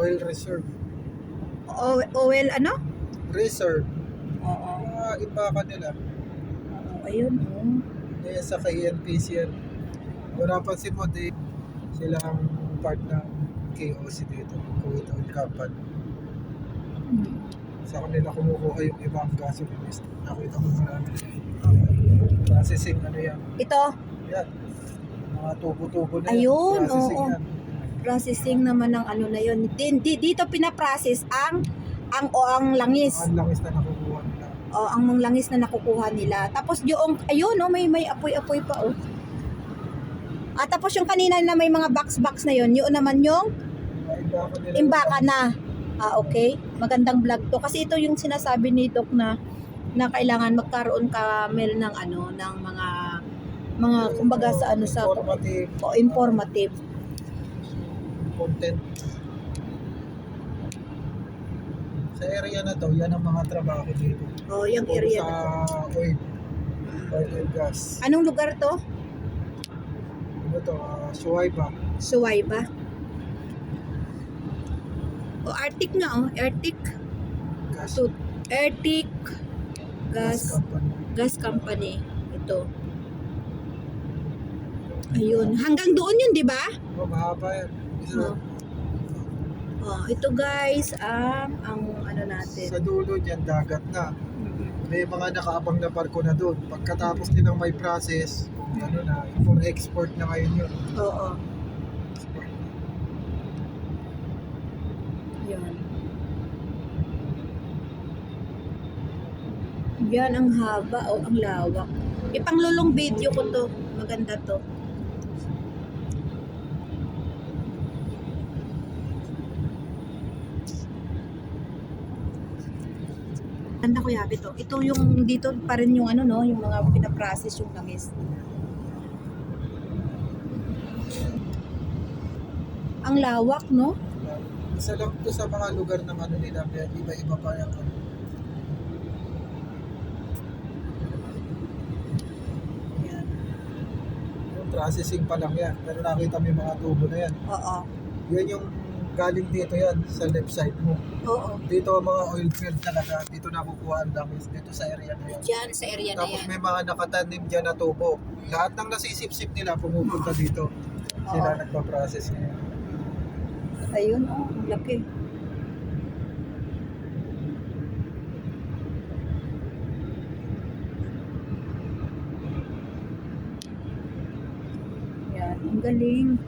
Oil reserve. Oil ano? Reserve. Oo. Imbaka nila. Ayun, oh. Eh, sa KNPC yan. Kung napansin mo, sila ang part ng KOC dito. Kuwait Oil Company. Sa kanila kumukuha yung ibang gasoline. Nakita ko marami. Processing ano yan. Ito? Yan. Mga tubo-tubo na Ayun, yan. Processing oo. yan. Processing naman ng ano na yun. Dito pinaprocess ang langis. Ang langis na nakukuha nila. Ang langis na nakukuha nila. Tapos yung, ayun, oh, may apoy-apoy pa, oh. Tapos yung kanina na may mga box na yun naman yung imbaka na. Okay. Magandang vlog to. Kasi ito yung sinasabi ni Doc na kailangan magkaroon ka ng ano, ng mga kumbaga sa ano sa informative content. Sa area na to, yan ang mga trabaho dito. Yung area sa na to. oil and gas. Anong lugar to? Ano to? Suwayba. Suwayba. Arctic nga, Arctic. Gas. Arctic Gas Company. Company. Ito. Ayun. Hanggang doon yun, di ba? Mahaba yan. Ito guys, ang ano natin. Sa dulo niyan, dagat na. May mga nakaabang na barko na doon. Pagkatapos nilang may process, ano na, for export na ngayon yun. Oo. Yan. Yan ang haba o ang lawak. Ipanglulong video ko to. Maganda to. Ganda ko yabi to. Ito yung dito pa rin yung ano no, yung mga pinaprocess yung langis. Ang lawak no? Isa lang to sa mga lugar ng ano nila, iba-iba pa yung ano. Yan. Yung processing pa lang yan. Pero nakita mo yung mga tubo na yan. Oo. Yan yung galing dito yan, sa left side mo. Oo. Dito ang mga oil field talaga. Dito nakukuha ang langis. Dito sa area na yan. Diyan sa area na Tapos yan. may mga nakatanim dyan na tubo. Lahat ng nasisip-sip nila pumupunta dito. Sila nagpa-process ngayon. Ayun, ang laki. Yan, ang galing.